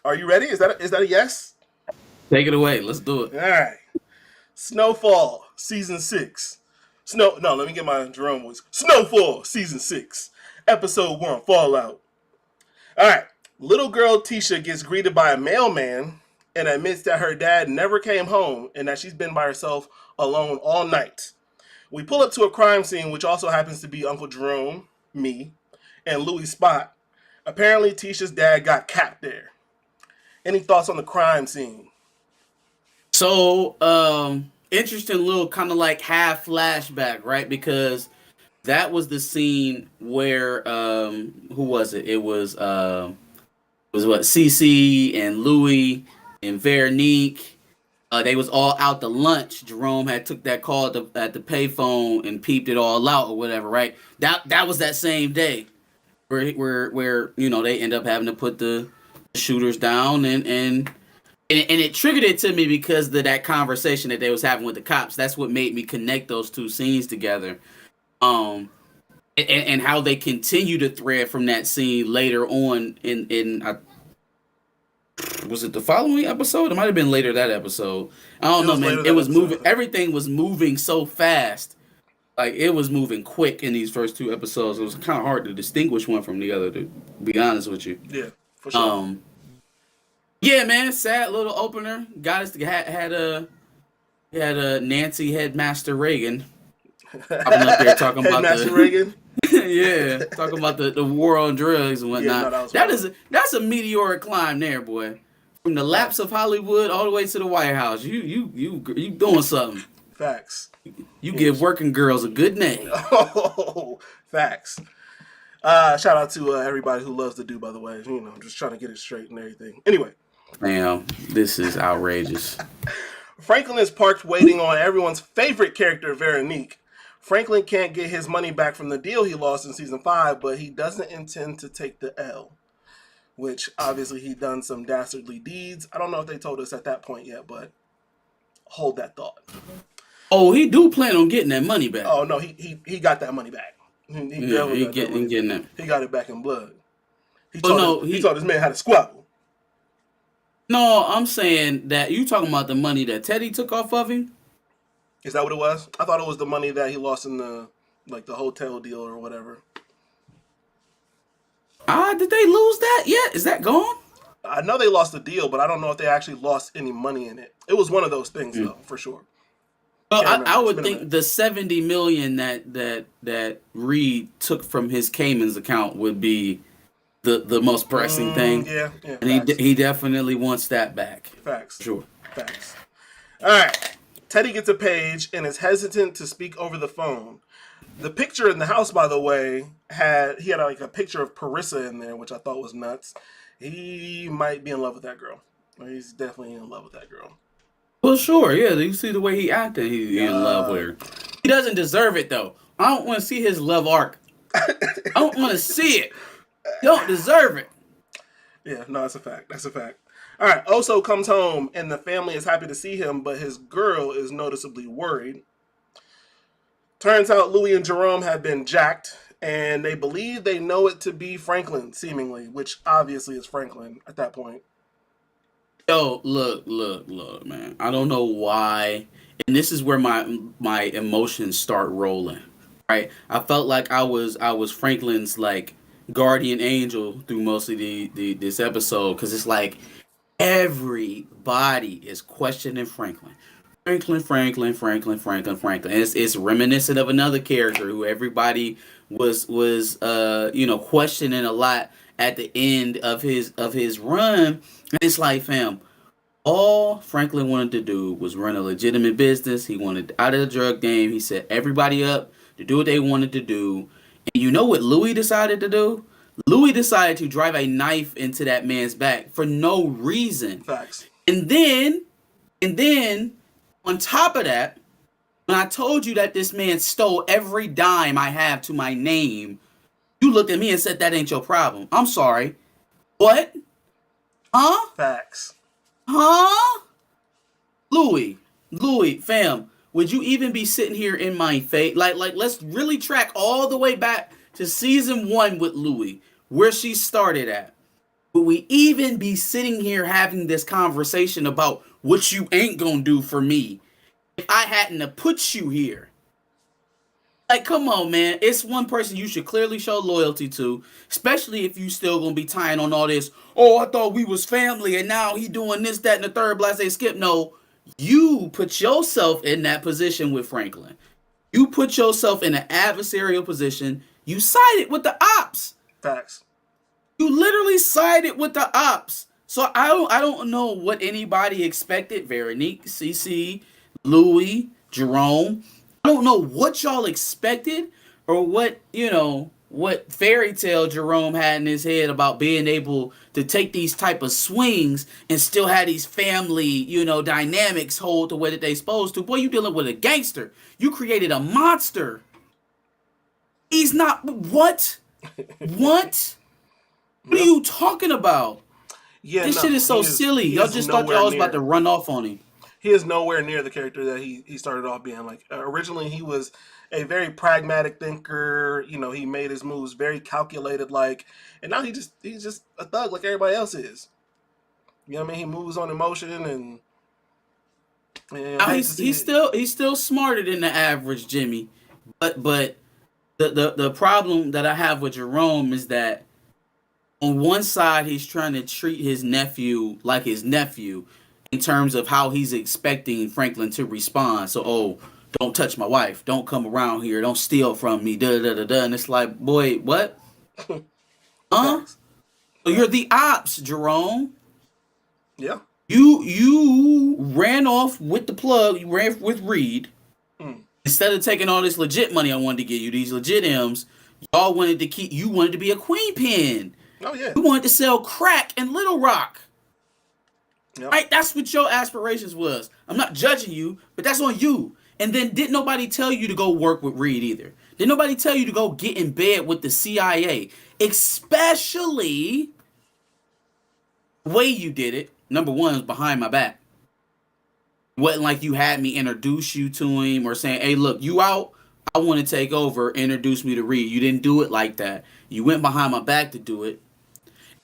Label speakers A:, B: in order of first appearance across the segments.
A: Are you ready? Is that a yes?
B: Take it away. Let's do it.
A: All right. Snowfall season 6. Snow. No, let me get my Jerome voice. Snowfall season 6, episode 1. Fallout. All right. Little girl Tisha gets greeted by a mailman and admits that her dad never came home and that she's been by herself alone all night. We pull up to a crime scene, which also happens to be Uncle Jerome, me, and Louie spot. Apparently, Tisha's dad got capped there. Any thoughts on the crime scene?
B: So, interesting little kind of like half flashback, right? Because that was the scene where who was it? It was what Cissy and Louie and Veronique. They was all out to lunch. Jerome had took that call at the payphone and peeped it all out or whatever, right? That was that same day where they end up having to put the shooters down and it triggered it to me because of that conversation that they was having with the cops. That's what made me connect those two scenes together. And how they continue to thread from that scene later on in was it the following episode? It might have been later that episode. I don't know, man. It was moving. Everything was moving so fast. Like it was moving quick in these first two episodes. It was kind of hard to distinguish one from the other. To be honest with you.
A: Yeah, for sure.
B: Yeah, man. Sad little opener. Got us had a Nancy Headmaster Reagan popping up there talking about
A: Headmaster Reagan.
B: Yeah, talking about the war on drugs and whatnot.
A: Yeah,
B: no, that's a meteoric climb there, boy. From the laps of Hollywood all the way to the White House. You doing something.
A: Facts.
B: You give working girls a good name.
A: Oh, facts. Shout out to everybody who loves the dude, by the way. I'm just trying to get it straight and everything. Anyway.
B: Man, this is outrageous.
A: Franklin is parked waiting on everyone's favorite character, Veronique. Franklin can't get his money back from the deal he lost in season 5, but he doesn't intend to take the L. Which, obviously, he done some dastardly deeds. I don't know if they told us at that point yet, but hold that thought.
B: Oh, he do plan on getting that money back.
A: Oh, no, he got that money back. He
B: getting it.
A: He got it back in blood. He taught this man how to squabble.
B: No, I'm saying that you talking about the money that Teddy took off of him?
A: Is that what it was? I thought it was the money that he lost in the hotel deal or whatever.
B: Did they lose that yet? Is that gone?
A: I know they lost the deal, but I don't know if they actually lost any money in it. It was one of those things, though, for sure.
B: Well, I would think the $70 million that Reed took from his Cayman's account would be the most pressing thing.
A: Yeah.
B: And he definitely wants that back.
A: Facts.
B: Sure.
A: Facts. All right. Teddy gets a page and is hesitant to speak over the phone. The picture in the house, by the way, had like a picture of Parissa in there, which I thought was nuts. He might be in love with that girl. He's definitely in love with that girl.
B: Well, sure, yeah. You see the way he acted, he's in love with her. He doesn't deserve it, though. I don't want to see his love arc. I don't want to see it. He don't deserve it.
A: Yeah, no, that's a fact. All right, Oso comes home, and the family is happy to see him, but his girl is noticeably worried. Turns out Louie and Jerome have been jacked, and they believe they know it to be Franklin, seemingly, which obviously is Franklin at that point.
B: Yo, look, man. I don't know why, and this is where my emotions start rolling. Right, I felt like I was Franklin's like guardian angel through most of this episode because it's like everybody is questioning Franklin. Franklin. It's reminiscent of another character who everybody was questioning a lot at the end of his run. And it's like, fam, all Franklin wanted to do was run a legitimate business. He wanted out of the drug game. He set everybody up to do what they wanted to do. And you know what Louie decided to do? Louie decided to drive a knife into that man's back for no reason.
A: Facts.
B: And then, on top of that, when I told you that this man stole every dime I have to my name, you looked at me and said that ain't your problem. I'm sorry. What? Huh?
A: Facts.
B: Huh? Louie, fam, would you even be sitting here in my face? Like, let's really track all the way back to season 1 with Louie, where she started at. would we even be sitting here having this conversation about what you ain't gonna do for me if I hadn't have put you here? Like, come on, man. It's one person you should clearly show loyalty to, especially if you still gonna be tying on all this. Oh, I thought we was family, and now he doing this, that, and the third. Blase skip. No, you put yourself in that position with Franklin. You put yourself in an adversarial position. You sided with the ops.
A: Facts.
B: You literally sided with the ops. So I don't know what anybody expected. Veronique, Cissy, Louie, Jerome. I don't know what y'all expected or what fairy tale Jerome had in his head about being able to take these type of swings and still have these family, dynamics hold the way that they supposed to. Boy, you dealing with a gangster. You created a monster. He's not what? What? What are you talking about?
A: Yeah,
B: this shit is so silly. Y'all just thought y'all was about to run off on him.
A: He is nowhere near the character that he started off being. Like originally, he was a very pragmatic thinker. He made his moves very calculated. And now he's just a thug like everybody else is. You know what I mean? He moves on emotion and
B: now he's still smarter than the average Jimmy. But the problem that I have with Jerome is that on one side he's trying to treat his nephew like his nephew in terms of how he's expecting Franklin to respond. So, don't touch my wife. Don't come around here. Don't steal from me. Da da da da. And it's like, boy, what? Huh? So you're the ops, Jerome.
A: Yeah.
B: You ran off with the plug. You ran with Reed. Instead of taking all this legit money I wanted to give you, these legit M's, y'all wanted to keep. You wanted to be a queen pin.
A: Oh yeah.
B: You wanted to sell crack in Little Rock.
A: Yep.
B: Right? That's what your aspirations was. I'm not judging you, but that's on you. And then didn't nobody tell you to go work with Reed either. Didn't nobody tell you to go get in bed with the CIA. Especially the way you did it. Number one is behind my back. It wasn't like you had me introduce you to him or saying, hey, look, you out. I want to take over. Introduce me to Reed. You didn't do it like that. You went behind my back to do it.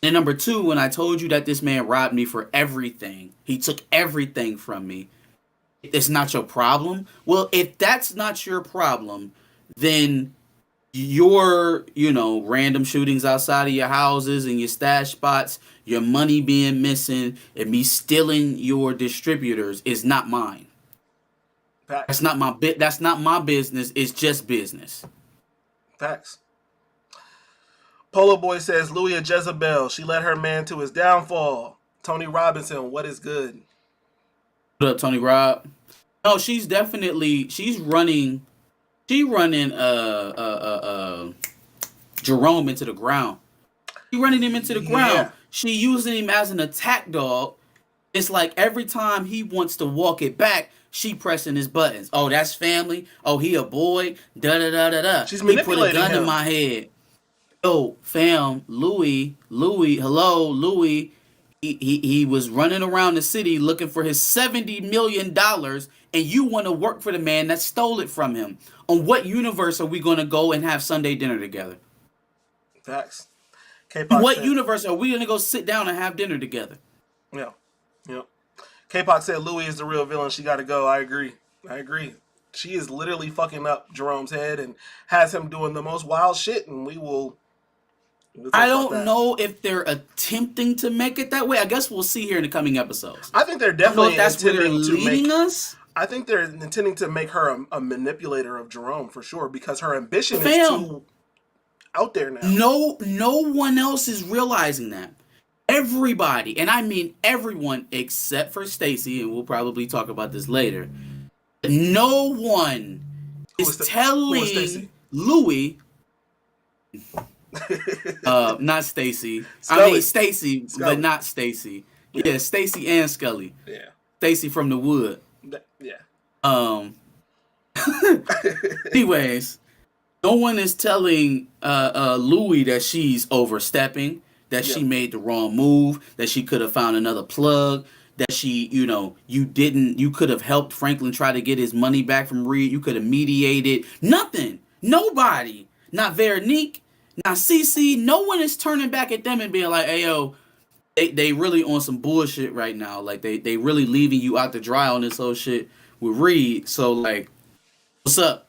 B: And number two, when I told you that this man robbed me for everything, he took everything from me, it's not your problem. Well, if that's not your problem, then your, random shootings outside of your houses and your stash spots, your money being missing, and me stealing your distributors is not mine.
A: Facts.
B: That's not my business. It's just business.
A: Facts. Polo Boy says, Louie a Jezebel. She led her man to his downfall. Tony Robinson, what is good?
B: What up, Tony Rob? No, she's running Jerome into the ground. She running him into the ground.
A: Yeah.
B: She using him as an attack dog. It's like every time he wants to walk it back, she pressing his buttons. Oh, that's family. Oh, he a boy. Da da da da da.
A: She's
B: he put a
A: manipulating
B: gun
A: him.
B: in my head. Yo, fam, Louie, hello, Louie. He was running around the city looking for his $70 million, and you want to work for the man that stole it from him. On what universe are we going to go and have Sunday dinner together?
A: Facts.
B: What universe are we going to go sit down and have dinner together?
A: Yeah. K-Pop said Louie is the real villain. She got to go. I agree. She is literally fucking up Jerome's head and has him doing the most wild shit, and we'll
B: I don't know if they're attempting to make it that way. I guess we'll see here in the coming episodes.
A: I think they're definitely
B: leading us.
A: I think they're intending to make her a manipulator of Jerome for sure, because her ambition is too out there now.
B: No one else is realizing that. Everybody, and I mean everyone except for Stacy, and we'll probably talk about this later. No one is telling Louie. Not Stacy. I mean Stacy, but not Stacy. Yeah, Stacy and Scully.
A: Yeah.
B: Stacy from the wood.
A: Yeah.
B: Anyways, no one is telling Louie that she's overstepping, that she made the wrong move, that she could have found another plug, that she, you could have helped Franklin try to get his money back from Reed. You could have mediated. Nothing. Nobody. Not Veronique. Not Cissy. No one is turning back at them and being like, hey, yo, they really on some bullshit right now. Like they really leaving you out to dry on this whole shit with Reed. So like, what's up?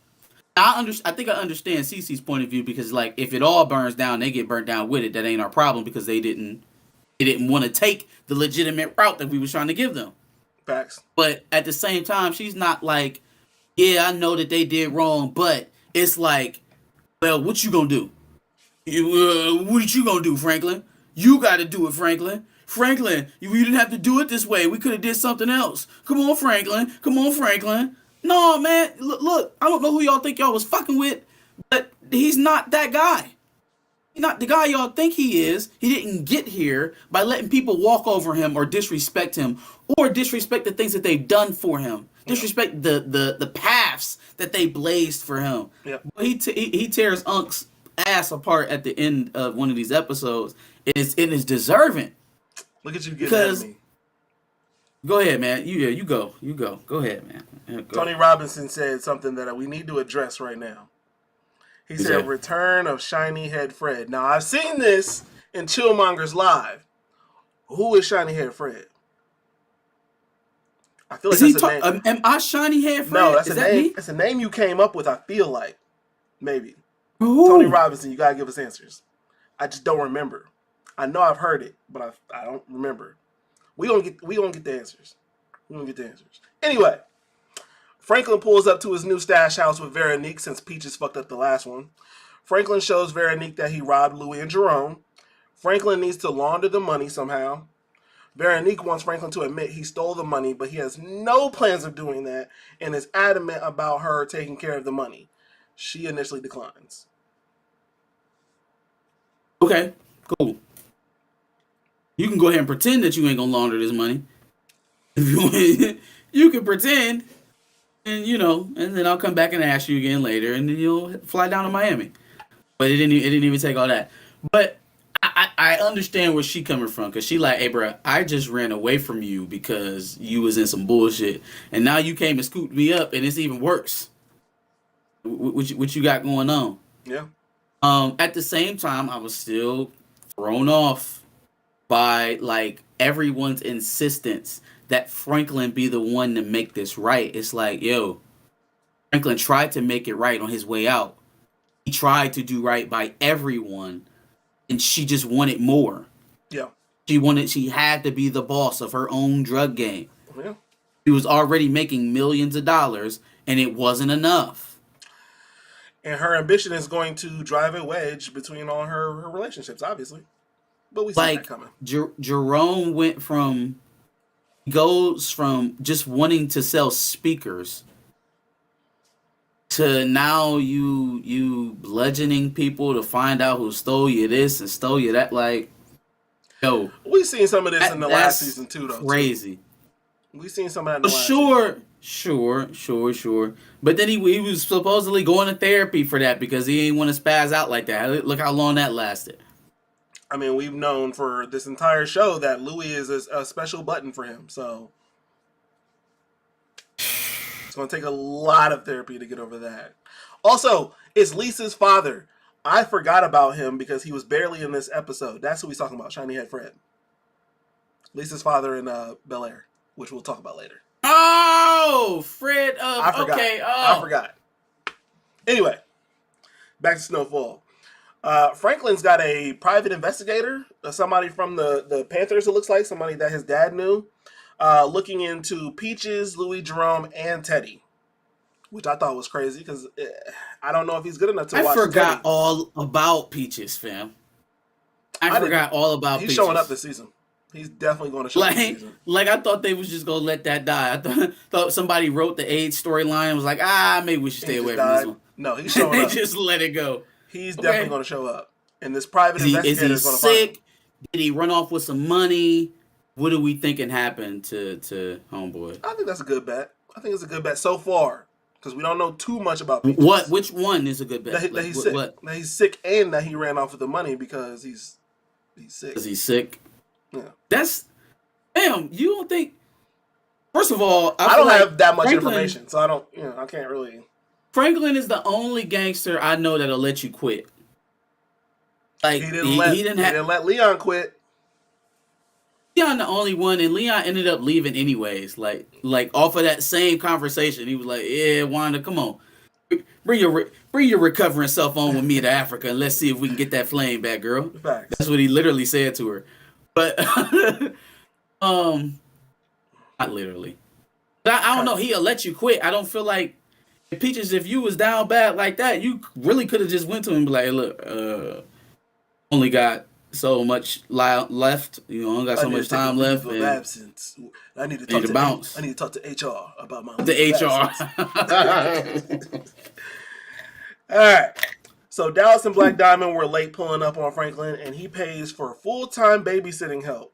B: I think I understand Cissy's point of view because like if it all burns down, they get burnt down with it. That ain't our problem because they didn't want to take the legitimate route that we was trying to give them.
A: Facts.
B: But at the same time, she's not like, yeah, I know that they did wrong, but it's like, well, what you gonna do? What you gonna do, Franklin? You got to do it, Franklin. Franklin, you didn't have to do it this way. We could have did something else. Come on, Franklin. Come on, Franklin. No, man. Look, I don't know who y'all think y'all was fucking with, but he's not that guy. He's not the guy y'all think he is. He didn't get here by letting people walk over him or disrespect him or disrespect the things that they've done for him. Disrespect the paths that they blazed for him.
A: Yep.
B: He tears Unk's ass apart at the end of one of these episodes. It is deserving.
A: Look at you getting at me.
B: Go ahead, man. You go. Go ahead, man. Go.
A: Tony Robinson said something that we need to address right now. He said, "Return of Shiny Head Fred." Now I've seen this in Chillmonger's Live. Who is Shiny Head Fred? I feel like that's a name.
B: Am I Shiny Head Fred?
A: No, that's a name.
B: Me?
A: That's a name you came up with. I feel like maybe.
B: Ooh.
A: Tony Robinson, you gotta give us answers. I just don't remember. I know I've heard it, but I don't remember. We gonna get the answers. Anyway, Franklin pulls up to his new stash house with Veronique since Peaches fucked up the last one. Franklin shows Veronique that he robbed Louie and Jerome. Franklin needs to launder the money somehow. Veronique wants Franklin to admit he stole the money, but he has no plans of doing that and is adamant about her taking care of the money. She initially declines.
B: Okay, cool. You can go ahead and pretend that you ain't gonna launder this money. If you want, you can pretend, and and then I'll come back and ask you again later, and then you'll fly down to Miami. But it didn't even take all that. But I understand where she coming from, because she like, hey, bro, I just ran away from you because you was in some bullshit, and now you came and scooped me up, and it's even worse. What you got going on?
A: Yeah.
B: At the same time, I was still thrown off by like everyone's insistence that Franklin be the one to make this right. It's like, yo, Franklin tried to make it right on his way out. He tried to do right by everyone, and she just wanted more.
A: Yeah.
B: She had to be the boss of her own drug game.
A: Yeah.
B: She was already making millions of dollars, and it wasn't enough.
A: And her ambition is going to drive a wedge between all her relationships, obviously. But we see that coming.
B: Jerome goes from just wanting to sell speakers to now you bludgeoning people to find out who stole you this and stole you that. Like, yo,
A: we've seen some of this in the last season too, though.
B: Crazy.
A: We've seen some of that in the last season.
B: Sure. But then he was supposedly going to therapy for that because he didn't want to spaz out like that. Look how long that lasted.
A: I mean, we've known for this entire show that Louie is a special button for him. So it's going to take a lot of therapy to get over that. Also, it's Lisa's father. I forgot about him because he was barely in this episode. That's who he's talking about, Shiny Head Fred. Lisa's father in Bel Air, which we'll talk about later.
B: Oh, Fred.
A: I forgot.
B: Okay.
A: I forgot. Anyway, back to Snowfall. Franklin's got a private investigator, somebody from the Panthers, it looks like, somebody that his dad knew, looking into Peaches, Louie, Jerome, and Teddy, which I thought was crazy because I don't know if he's good enough to watch.
B: I forgot
A: Teddy.
B: all about Peaches, fam. I forgot all about
A: He's
B: Peaches.
A: showing up this season. He's definitely going to show up this season.
B: Like, I thought they was just going to let that die. I thought somebody wrote the AIDS storyline and was like, maybe we should stay away from this one.
A: No, he's showing up.
B: They just let it go.
A: He's definitely going to show up. And this private investigator is going to
B: sick? Find him. Did he run off with some money? What are we thinking happened to Homeboy?
A: I think that's a good bet. I think it's a good bet so far. Because we don't know too much about Peaches.
B: What? Which one is a good bet?
A: That he's sick. That he's sick and that he ran off with the money because he's sick.
B: Because he's sick?
A: Yeah.
B: That's... Damn, you don't think... First of all,
A: I don't have that much information, so I don't... I can't really...
B: Franklin is the only gangster I know that'll let you quit. Like,
A: he didn't let Leon quit.
B: Leon the only one, and Leon ended up leaving anyways. Like off of that same conversation, he was like, "Yeah, Wanda, come on, bring your recovering self on with me to Africa, and let's see if we can get that flame back, girl."
A: Facts.
B: That's what he literally said to her. But not literally. But I don't know. He'll let you quit. I don't feel like Peaches. If you was down bad like that, you really could have just went to him and be like, hey, "Look, only got so much left. You know, only got so much time left.
A: And absence. I need to talk to
B: bounce.
A: I need to talk to HR about my
B: HR."
A: All right. So Dallas and Black Diamond were late pulling up on Franklin, and he pays for full-time babysitting help.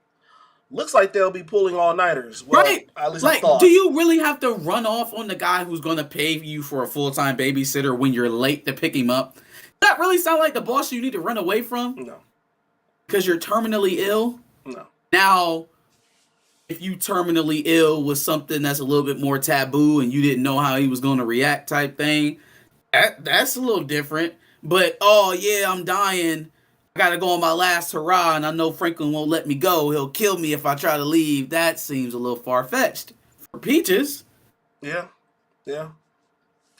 A: Looks like they'll be pulling all-nighters. Well,
B: right.
A: At least
B: like,
A: I thought.
B: Do you really have to run off on the guy who's going to pay you for a full-time babysitter when you're late to pick him up? Does that really sound like the boss you need to run away from?
A: No.
B: Because you're terminally ill?
A: No.
B: Now, if you terminally ill with something that's a little bit more taboo and you didn't know how he was going to react type thing, that's a little different. But, oh, yeah, I'm dying. I got to go on my last hurrah, and I know Franklin won't let me go. He'll kill me if I try to leave. That seems a little far-fetched. For Peaches.
A: Yeah. I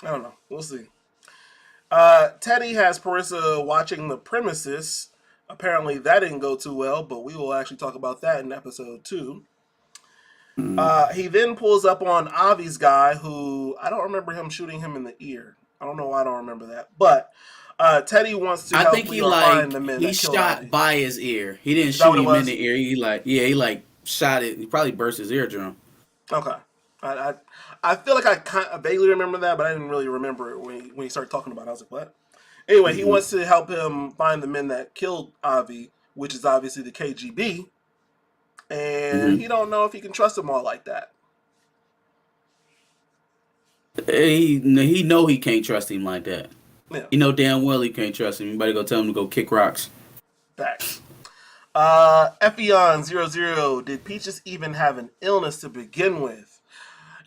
A: don't know. We'll see. Teddy has Parissa watching the premises. Apparently that didn't go too well, but we will actually talk about that in episode 2. He then pulls up on Avi's guy, who I don't remember him shooting him in the ear. I don't know why I don't remember that. But Teddy wants to help Leo find the men that killed
B: shot
A: Avi.
B: by his ear. He didn't shoot him in the ear. He shot it. He probably burst his eardrum.
A: Okay. I feel like I vaguely remember that, but I didn't really remember it when he started talking about it. I was like, what? Anyway, he wants to help him find the men that killed Avi, which is obviously the KGB. And he don't know if he can trust them all like that.
B: He know he can't trust him like that.
A: Yeah.
B: You know damn well he can't trust him. You better go tell him to go kick rocks.
A: Facts. Efion00, did Peaches even have an illness to begin with?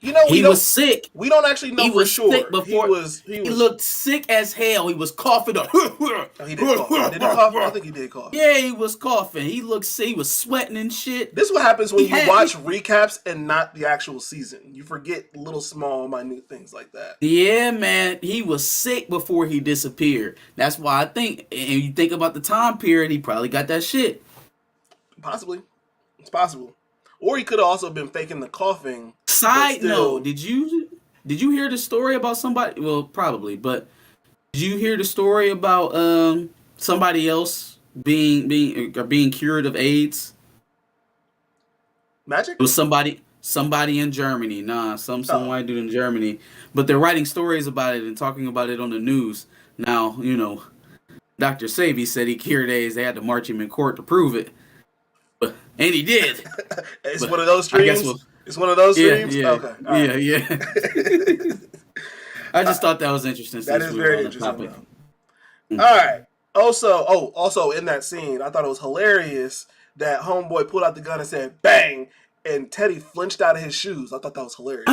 A: You know,
B: he was sick.
A: We don't actually know for sure. Sick
B: before, he looked sick as hell. He was coughing.
A: Oh, he did cough. Did he cough? I think he did cough.
B: Yeah, he was coughing. He looked sick. He was sweating and shit.
A: This is what happens when you watch recaps and not the actual season. You forget little, small, minute things like that.
B: Yeah, man. He was sick before he disappeared. That's why I think, and you think about the time period, he probably got that shit.
A: Possibly. It's possible. Or he could have also been faking the coughing.
B: Side note, did you hear the story about somebody? Well, probably, but did you hear the story about somebody else being cured of AIDS?
A: Magic?
B: It was somebody in Germany. Some white dude in Germany. But they're writing stories about it and talking about it on the news. Now, you know, Dr. Savy said he cured AIDS. They had to march him in court to prove it. And he did.
A: It's one of those streams? It's one of those streams?
B: Yeah.
A: Okay. Right.
B: Yeah. I just thought that was interesting.
A: That is very interesting. All right. Also in that scene, I thought it was hilarious that homeboy pulled out the gun and said, bang, and Teddy flinched out of his shoes. I thought that was hilarious.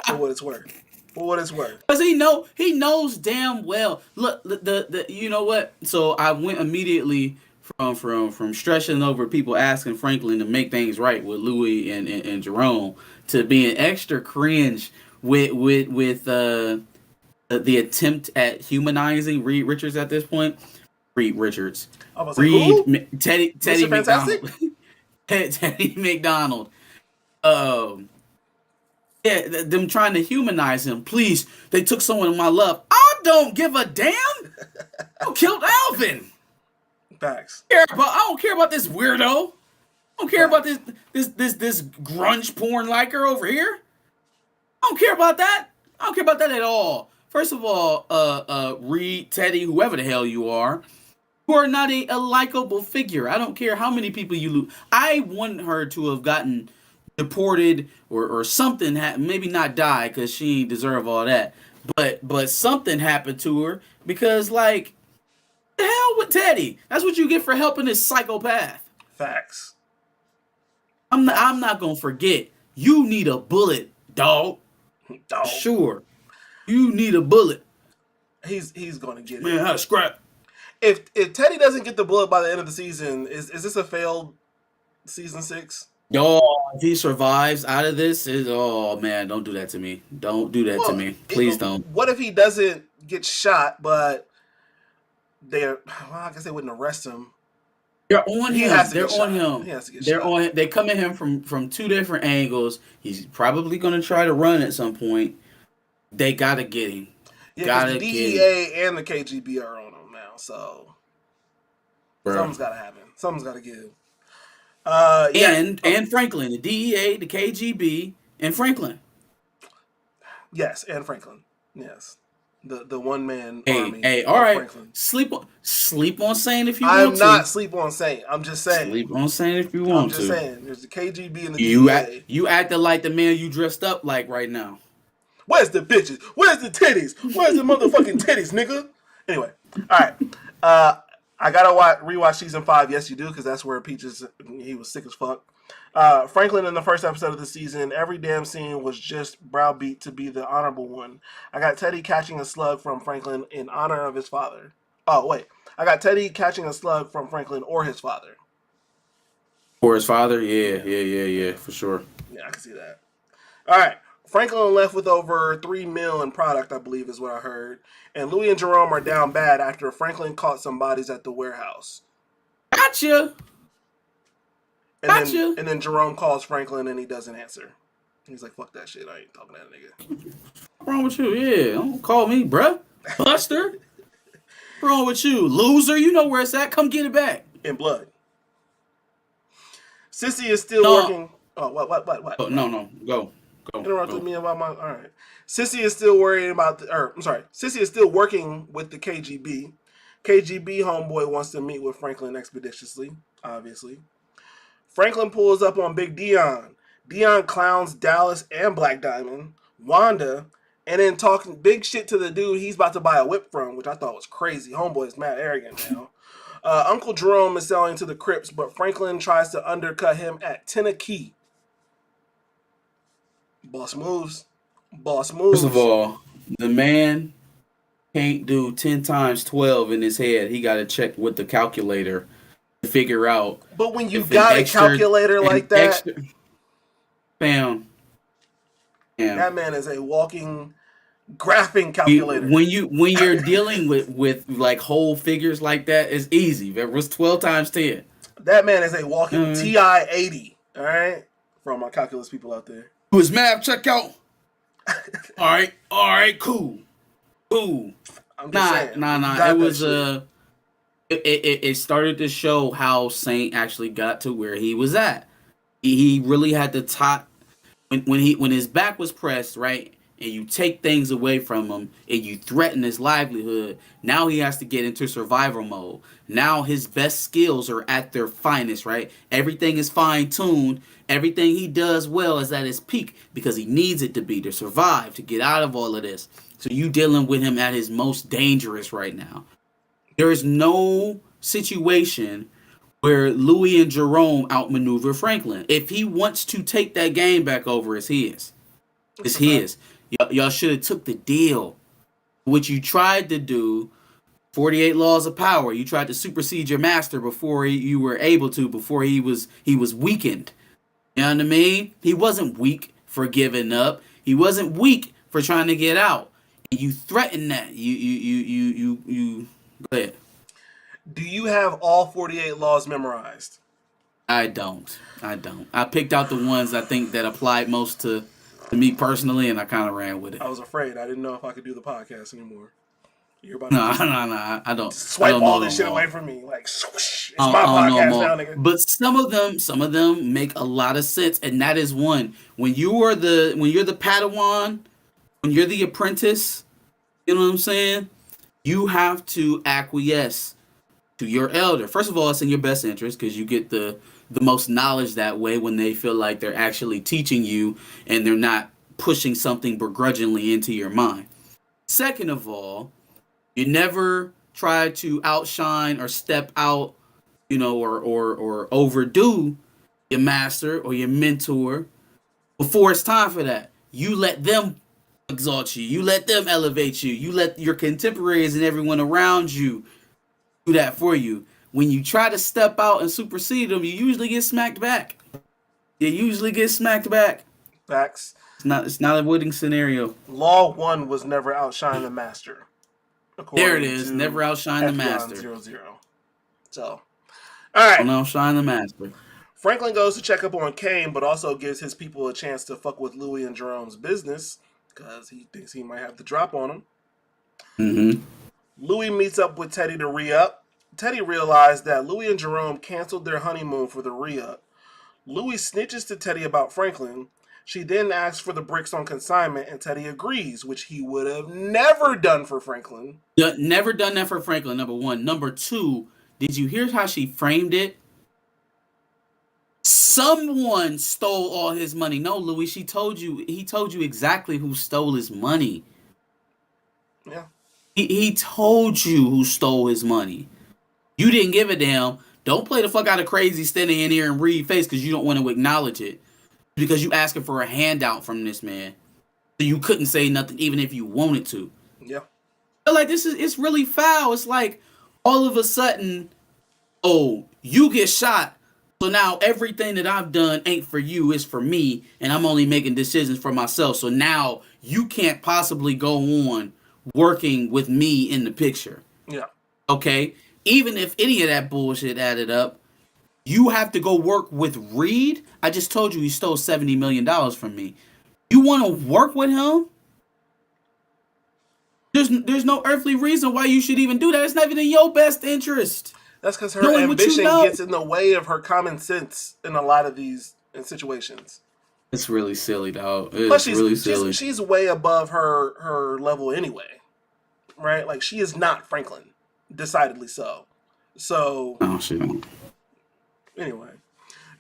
A: For what it's worth.
B: Because he knows damn well. Look, the you know what? So I went immediately from stressing over people asking Franklin to make things right with Louie and Jerome to being extra cringe with the attempt at humanizing Reed Richards at this point. Reed Richards. Teddy McDonald. Teddy McDonald. Yeah, them trying to humanize him. Please, they took someone of my love. I don't give a damn. Who killed Alvin?
A: Facts.
B: I don't care about this weirdo. I don't care about this grunge porn liker over here. I don't care about that. I don't care about that at all. First of all, Reed, Teddy, whoever the hell you are not a likable figure. I don't care how many people you lose. I want her to have gotten deported or something, maybe not die because she ain't deserve all that. But something happened to her because, like, the hell with Teddy. That's what you get for helping this psychopath.
A: Facts.
B: I'm not gonna forget. You need a bullet, dog. Sure. You need a bullet.
A: He's gonna get it.
B: Man, how to scrap.
A: If Teddy doesn't get the bullet by the end of the season, is this a failed season 6?
B: if he survives out of this, oh man, don't do that to me. Don't do that to
A: Well,
B: me. Please don't.
A: what if he doesn't get shot, but I guess they wouldn't arrest him.
B: They're on
A: He
B: him.
A: has to
B: They're
A: get
B: on
A: shot.
B: him.
A: He has to get
B: They're
A: shot.
B: on. They come at him from two different angles. He's probably gonna try to run at some point. They gotta get him.
A: Yeah, because the
B: Gotta get him,
A: DEA and the KGB are on him now, so
B: bro.
A: something's got to happen. Something's got to give. Yeah.
B: And Franklin, the DEA, the KGB, and Franklin.
A: Yes, and Franklin. Yes, the one man
B: Hey,
A: army.
B: hey, all
A: of
B: right.
A: Franklin.
B: Sleep on saying if you
A: I'm
B: want
A: not
B: to.
A: sleep on saying. I'm just saying.
B: Sleep on saying if you
A: I'm
B: want
A: just
B: to.
A: saying. There's the KGB and the DEA.
B: You acting like the man you dressed up like right now.
A: Where's the bitches? Where's the titties? Where's the motherfucking titties, nigga? Anyway, all right. I gotta rewatch season 5. Yes, you do, because that's where Peaches, he was sick as fuck. Franklin in the first episode of the season, every damn scene was just browbeat to be the honorable one. I got Teddy catching a slug from Franklin in honor of his father. Oh wait, I got Teddy catching a slug from Franklin or his father.
B: For his father, yeah, for sure.
A: Yeah, I can see that. All right. Franklin left with over $3 million in product, I believe is what I heard. And Louie and Jerome are down bad after Franklin caught some bodies at the warehouse.
B: Gotcha.
A: And then Jerome calls Franklin and he doesn't answer. He's like, fuck that shit. I ain't talking to that nigga.
B: What's wrong with you? Yeah, don't call me, bruh. Buster. What's wrong with you? Loser, you know where it's at. Come get it back.
A: In blood. Cissy is still working. Oh, what?
B: Oh, no. Go.
A: Interrupted me about my. All right. Cissy is still worrying about Cissy is still working with the KGB. KGB homeboy wants to meet with Franklin expeditiously, obviously. Franklin pulls up on Big Dion. Dion clowns Dallas and Black Diamond, Wanda, and then talking big shit to the dude he's about to buy a whip from, which I thought was crazy. Homeboy is mad arrogant now. Uncle Jerome is selling to the Crips, but Franklin tries to undercut him at 10 a key. Boss moves.
B: First of all, the man can't do 10 times 12 in his head. He got to check with the calculator to figure out.
A: But when you got a calculator like that,
B: bam.
A: That man is a walking graphing calculator.
B: When you're dealing with like whole figures like that, it's easy. It was 12 times 10.
A: That man is a walking TI-80. All right, for all my calculus people out there.
B: Who is math? Check out. All right, cool.
A: I'm just saying.
B: Nah. It was it started to show how Saint actually got to where he was at. He really had to top when his back was pressed, right? And you take things away from him and you threaten his livelihood. Now he has to get into survival mode. Now his best skills are at their finest, right? Everything is fine-tuned. Everything he does well is at his peak because he needs it to be to survive, to get out of all of this. So you dealing with him at his most dangerous right now. There is no situation where Louie and Jerome outmaneuver Franklin. If he wants to take that game back over, it's his. It's his. Y'all should have took the deal. What you tried to do, 48 laws of power. You tried to supersede your master before you were able to, before he was weakened. You know what I mean? He wasn't weak for giving up. He wasn't weak for trying to get out. And you threatened that. You go ahead.
A: Do you have all 48 laws memorized?
B: I don't. I picked out the ones I think that applied most to me personally, and I kind of ran with it.
A: I was afraid. I didn't know if I could do the podcast anymore. You're about
B: No, I don't.
A: Swipe all this shit away from me. Like, swoosh. It's my podcast now, nigga.
B: But some of them make a lot of sense, and that is one. When you're the Padawan, when you're the apprentice, you know what I'm saying? You have to acquiesce to your elder. First of all, it's in your best interest because you get the most knowledge that way when they feel like they're actually teaching you and they're not pushing something begrudgingly into your mind. Second of all, you never try to outshine or step out, you know, or overdo your master or your mentor before it's time for that. You let them exalt you. You let them elevate you. You let your contemporaries and everyone around you do that for you. When you try to step out and supersede them, you usually get smacked back. You usually get smacked back.
A: Facts.
B: It's not a winning scenario.
A: Law 1 was never outshine the master,
B: There it
A: according
B: is.
A: to
B: Never outshine the
A: Epion
B: master.
A: 00. So, all right.
B: Don't outshine the master.
A: Franklin goes to check up on Kane, but also gives his people a chance to fuck with Louie and Jerome's business because he thinks he might have the drop on him.
B: Mm-hmm.
A: Louie meets up with Teddy to re-up. Teddy realized that Louie and Jerome canceled their honeymoon for the re-up. Louie snitches to Teddy about Franklin. She then asks for the bricks on consignment, and Teddy agrees, which he would have never done for Franklin.
B: Never done that for Franklin, number one. Number two, did you hear how she framed it? Someone stole all his money. No, Louie, he told you exactly who stole his money.
A: Yeah.
B: He told you who stole his money. You didn't give a damn. Don't play the fuck out of crazy standing in here and read face because you don't want to acknowledge it. Because you asking for a handout from this man. So you couldn't say nothing even if you wanted to.
A: Yeah.
B: But like it's really foul. It's like all of a sudden, oh, you get shot. So now everything that I've done ain't for you, it's for me, and I'm only making decisions for myself. So now you can't possibly go on working with me in the picture.
A: Yeah.
B: Okay? Even if any of that bullshit added up, you have to go work with Reed. I just told you he stole $70 million from me. You want to work with him? There's no earthly reason why you should even do that. It's not even in your best interest.
A: That's because her
B: Knowing
A: ambition gets in the way of her common sense in a lot of these situations.
B: It's really silly, dog.
A: Plus,
B: It's really silly.
A: She's way above her level anyway, right? Like, she is not Franklin, decidedly so. So,
B: Oh, she don't.
A: Anyway,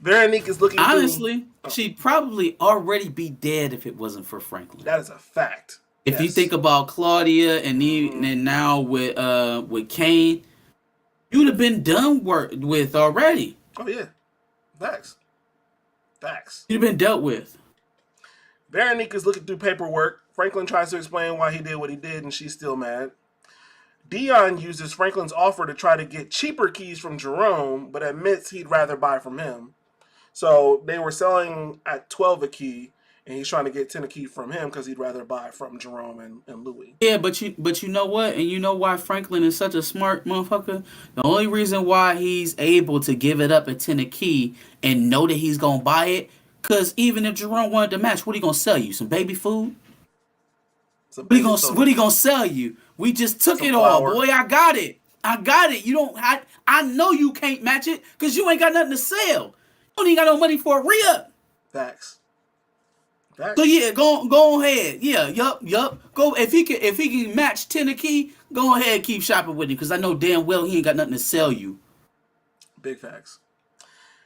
A: Veronique is looking.
B: Honestly, she'd probably already be dead if it wasn't for Franklin.
A: That is a fact.
B: If you think about Claudia and now with Kane, you'd have been done with already.
A: Oh yeah, facts.
B: You'd have been dealt with.
A: Veronique is looking through paperwork. Franklin tries to explain why he did what he did, and she's still mad. Dion uses Franklin's offer to try to get cheaper keys from Jerome, but admits he'd rather buy from him. So they were selling at 12 a key, and he's trying to get 10 a key from him because he'd rather buy from Jerome and Louie.
B: Yeah, but you know what? And you know why Franklin is such a smart motherfucker? The only reason why he's able to give it up at 10 a key and know that he's going to buy it, because even if Jerome wanted to match, what he going to sell you? Some baby food? What he gonna sell you? We just took it all, boy. I got it. You don't. I know you can't match it because you ain't got nothing to sell. You don't even got no money for a re-up.
A: Facts.
B: So yeah, go ahead. Yeah, yup. Go if he can match 10 a key. Go ahead, and keep shopping with him because I know damn well he ain't got nothing to sell you.
A: Big facts.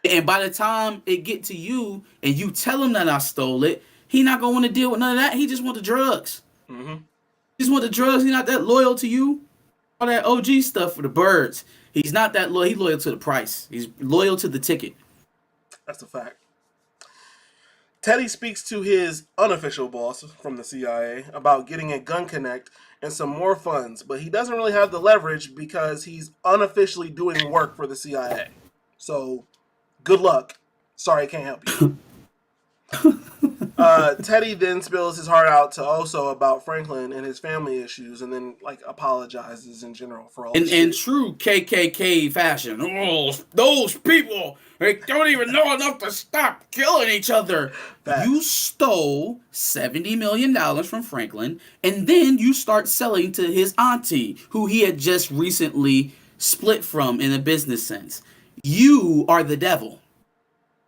B: And by the time it get to you and you tell him that I stole it, he not gonna want to deal with none of that. He just want the drugs.
A: Mm-hmm.
B: He just want the drugs. He's not that loyal to you. All that OG stuff for the birds. He's not that loyal. He's loyal to the price. He's loyal to the ticket.
A: That's a fact. Teddy speaks to his unofficial boss from the CIA about getting a gun connect and some more funds, but he doesn't really have the leverage because he's unofficially doing work for the CIA. So, good luck. Sorry, I can't help you. Teddy then spills his heart out to Oso about Franklin and his family issues, and then apologizes in general for all.
B: In true KKK fashion, those people, they don't even know enough to stop killing each other. Facts. You stole $70 million from Franklin, and then you start selling to his auntie, who he had just recently split from in a business sense. You are the devil.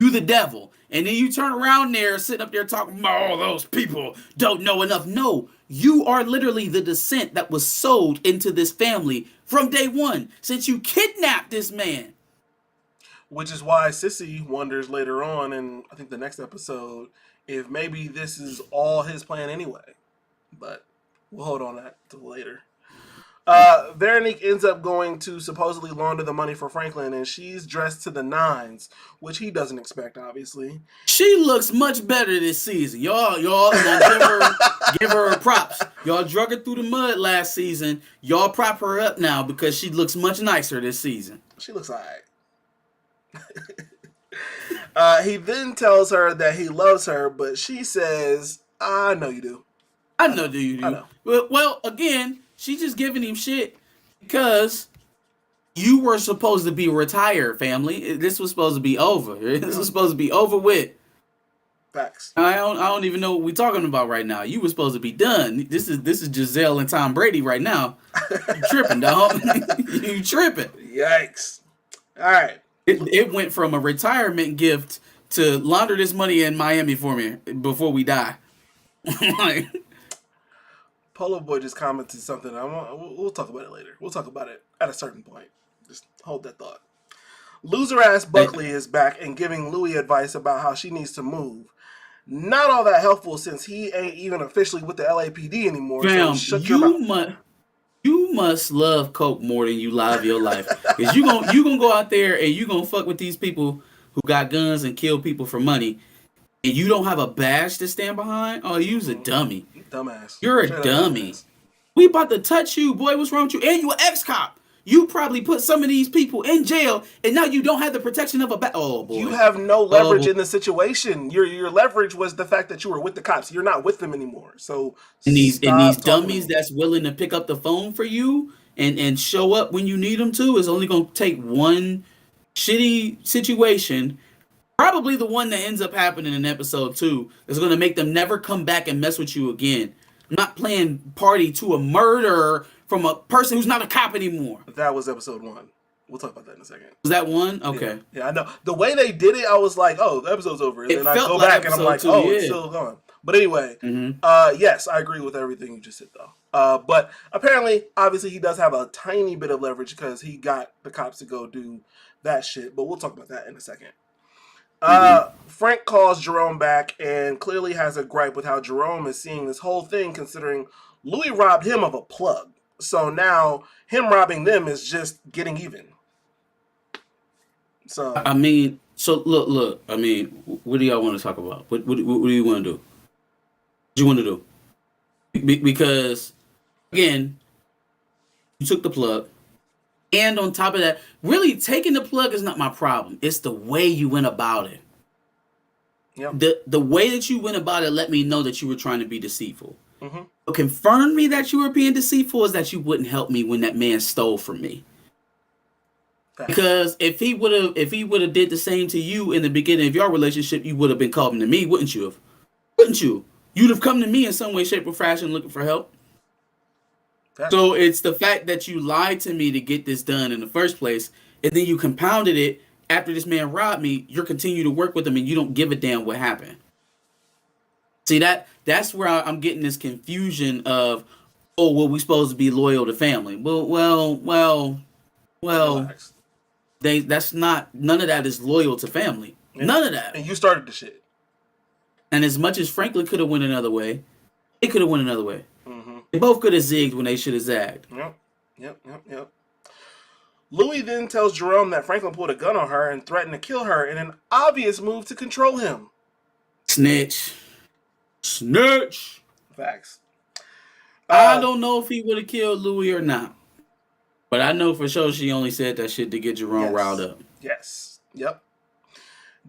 B: You the devil. And then you turn around there, sitting up there talking about all those people don't know enough. No, you are literally the descent that was sold into this family from day one, since you kidnapped this man.
A: Which is why Cissy wonders later on, in I think the next episode, if maybe this is all his plan anyway. But we'll hold on that till later. Veronique ends up going to supposedly launder the money for Franklin, and she's dressed to the nines, which he doesn't expect, obviously.
B: She looks much better this season. Y'all give her props. Y'all drug her through the mud last season. Y'all prop her up now because she looks much nicer this season.
A: She looks alright. He then tells her that he loves her, but she says, "I know you do.
B: I
A: I
B: know
A: know.
B: do you
A: I
B: do.
A: know."
B: Well, again, she's just giving him shit because you were supposed to be retired, family. This was supposed to be over. This was supposed to be over with.
A: Facts.
B: I don't even know what we're talking about right now. You were supposed to be done. This is Giselle and Tom Brady right now. You tripping, dog. You tripping.
A: Yikes. All right.
B: It went from a retirement gift to launder this money in Miami for me before we die. Like,
A: Polo Boy just commented something. We'll talk about it later. We'll talk about it at a certain point. Just hold that thought. Loser ass Buckley is back and giving Louie advice about how she needs to move. Not all that helpful since he ain't even officially with the LAPD anymore. So
B: fam,
A: shut your mouth.
B: you must love Coke more than you love your life. Cause you gonna go out there and you gonna fuck with these people who got guns and kill people for money, and you don't have a badge to stand behind. Oh, you's a dummy.
A: Dumbass.
B: You're a
A: Straight up
B: dummy.
A: dumbass.
B: We about to touch you, boy. What's wrong with you? And you an ex-cop. You probably put some of these people in jail, and now you don't have the protection of a oh boy.
A: You have no
B: Oh,
A: leverage
B: boy.
A: in the situation. Your leverage was the fact that you were with the cops. You're not with them anymore. So
B: And these
A: stop talking to
B: dummies
A: me.
B: that's willing to pick up the phone for you and show up when you need them to is only gonna take one shitty situation. Probably the one that ends up happening in episode 2 is going to make them never come back and mess with you again. I'm not playing party to a murder from a person who's not a cop anymore.
A: That was episode 1. We'll talk about that in a second.
B: Was that one? Okay.
A: Yeah, I know. The way they did it, I was like, oh, the episode's over. And
B: It
A: then I
B: felt
A: go
B: like
A: back and I'm like,
B: episode 2,
A: oh,
B: yeah.
A: it's still gone. But anyway, yes, I agree with everything you just said, though. But apparently, obviously, he does have a tiny bit of leverage because he got the cops to go do that shit. But we'll talk about that in a second. Frank calls Jerome back and clearly has a gripe with how Jerome is seeing this whole thing, considering Louie robbed him of a plug. So now him robbing them is just getting even. So
B: I mean, so look. I mean, what do y'all want to talk about? What do you want to do? What do you want to do? Because again, you took the plug. And on top of that, really taking the plug is not my problem. It's the way you went about it.
A: Yep.
B: The way that you went about it let me know that you were trying to be deceitful.
A: Mm-hmm.
B: What confirmed me that you were being deceitful is that you wouldn't help me when that man stole from me. Because if he would have did the same to you in the beginning of your relationship, you would have been coming to me, wouldn't you have? Wouldn't you? You'd have come to me in some way, shape, or fashion looking for help. So it's the fact that you lied to me to get this done in the first place, and then you compounded it after this man robbed me. You're continuing to work with him, and you don't give a damn what happened. See, that's where I'm getting this confusion of, oh, well, we supposed to be loyal to family. Well.
A: Relax.
B: That's not, none of that is loyal to family. None of that.
A: And you started the shit.
B: And as much as Franklin could have went another way, it could have went another way. They both could have zigged when they should have zagged.
A: Yep. Louie then tells Jerome that Franklin pulled a gun on her and threatened to kill her in an obvious move to control him.
B: Snitch.
A: Facts.
B: I don't know if he would have killed Louie or not. But I know for sure she only said that shit to get Jerome riled up.
A: Yes. Yep.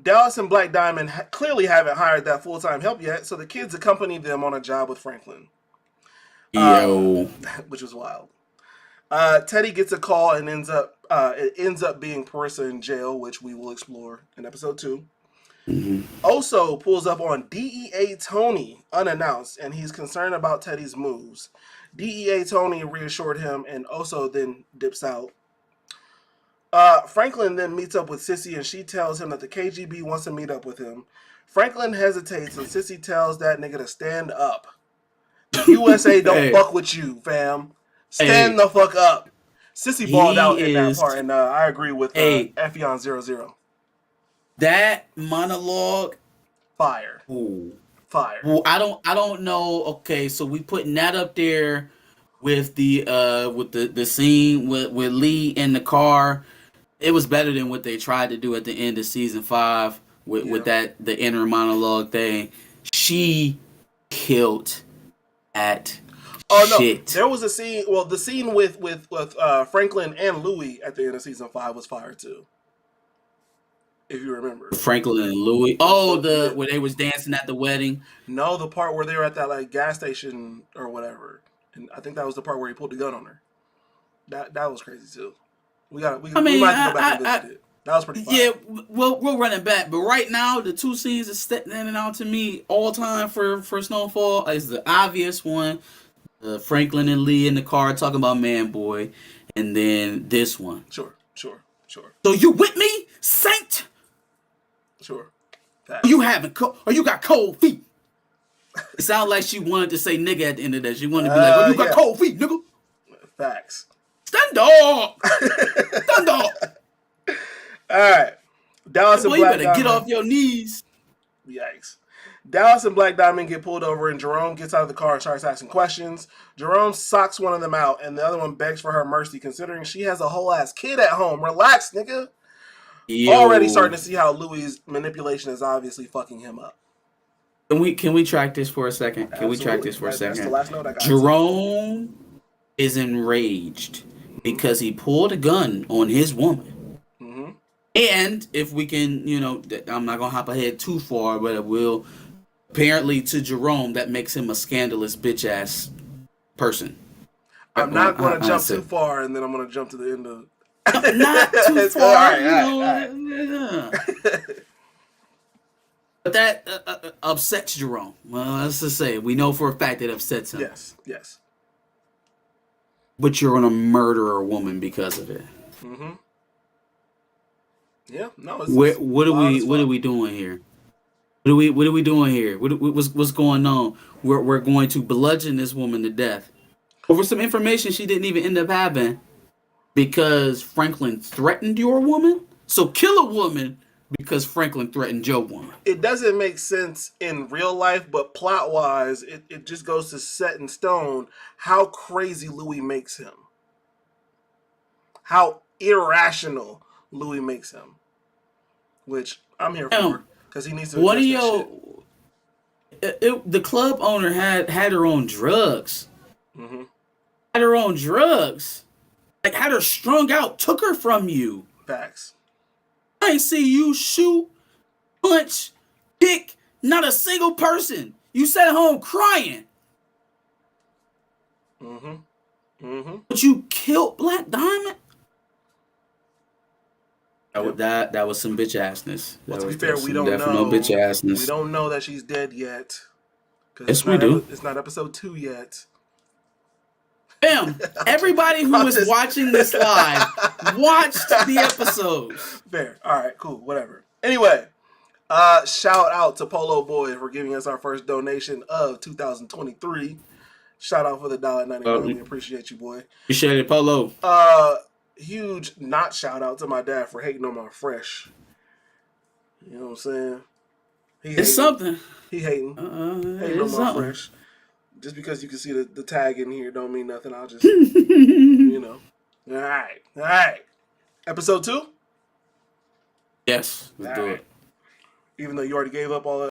A: Dallas and Black Diamond clearly haven't hired that full-time help yet, so the kids accompany them on a job with Franklin. Which was wild. Teddy gets a call and it ends up being Parissa in jail, which we will explore in episode 2. Oso pulls up on DEA Tony unannounced, and he's concerned about Teddy's moves. DEA Tony reassured him, and Oso then dips out. Franklin then meets up with Cissy, and she tells him that the KGB wants to meet up with him. Franklin hesitates, and Cissy tells that nigga to stand up. The USA don't fuck with you, fam. Stand the fuck up. Sissy balled out in that part, and I agree with Effion 00.
B: That monologue,
A: fire.
B: Ooh.
A: Fire.
B: Well, I don't know. Okay, so we putting that up there with the scene with Lee in the car. It was better than what they tried to do at the end of season 5 with the inner monologue thing. She killed at shit.
A: No, there was a scene. Well, the scene with Franklin and Louie at the end of season 5 was fire too. if you remember.
B: Franklin and Louie. Oh, where they was dancing at the wedding.
A: No, the part where they were at that like gas station or whatever, and I think that was the part where he pulled the gun on her. That was crazy too. We might have to go back and visit it. That was pretty fun.
B: Yeah, we'll run it back. But right now, the two scenes that standing out to me all time for Snowfall is the obvious one. Franklin and Lee in the car talking about Man Boy. And then this one.
A: Sure.
B: So you with me, Saint?
A: Sure.
B: Or you got cold feet? It sounded like she wanted to say nigga at the end of that. She wanted to be like, oh, you got cold feet, nigga.
A: Facts.
B: Stand up. Stand up.
A: All right. Dallas and Black Diamond.
B: You better get off your knees.
A: Yikes. Dallas and Black Diamond get pulled over, and Jerome gets out of the car and starts asking questions. Jerome socks one of them out, and the other one begs for her mercy, considering she has a whole ass kid at home. Relax, nigga. Yo. Already starting to see how Louie's manipulation is obviously fucking him up.
B: Can we track this for a second?
A: Absolutely.
B: We track this for a second?
A: That's the last note I got.
B: Jerome is enraged because he pulled a gun on his woman.
A: Mm-hmm.
B: And if we can, I'm not going to hop ahead too far, but it will. Apparently, to Jerome, that makes him a scandalous bitch-ass person.
A: I'm not going to jump too far, and then I'm going to jump to the end of...
B: Not too far.
A: All right.
B: But that upsets Jerome. Well, let's just say, we know for a fact it upsets him.
A: Yes.
B: But you're going to murder a woman because of it.
A: Mm-hmm. Yeah, no.
B: What are we doing here? What are we doing here? What's going on? We're going to bludgeon this woman to death over some information she didn't even end up having because Franklin threatened your woman. So kill a woman because Franklin threatened your woman.
A: It doesn't make sense in real life, but plot wise, it just goes to set in stone how crazy Louie makes him. How irrational Louie makes him. Which I'm here for. Because he needs to address that shit.
B: The club owner had her on drugs.
A: Mm-hmm.
B: Had her on drugs. Like, had her strung out. Took her from you.
A: Facts.
B: I ain't see you shoot, punch, kick, not a single person. You sat at home crying.
A: Mm-hmm.
B: But you killed Black Diamond? That was some bitch assness.
A: Well, to be fair, we don't know.
B: Bitch assness.
A: We don't know that she's dead yet.
B: Yes, we do.
A: It's not episode 2 yet.
B: Bam! Everybody who is watching this live watched the episode.
A: Fair. All right. Cool. Whatever. Anyway, shout out to Polo Boy for giving us our first donation of 2023. Shout out for the $1.99. We appreciate you, boy.
B: Appreciate it, Polo.
A: Huge not shout out to my dad for hating on my fresh. You know what I'm saying?
B: It's something.
A: He hating. Hating on my fresh. Just because you can see the tag in here don't mean nothing. I'll just, All right. Episode 2?
B: Yes, let's do it.
A: Even though you already gave up all that.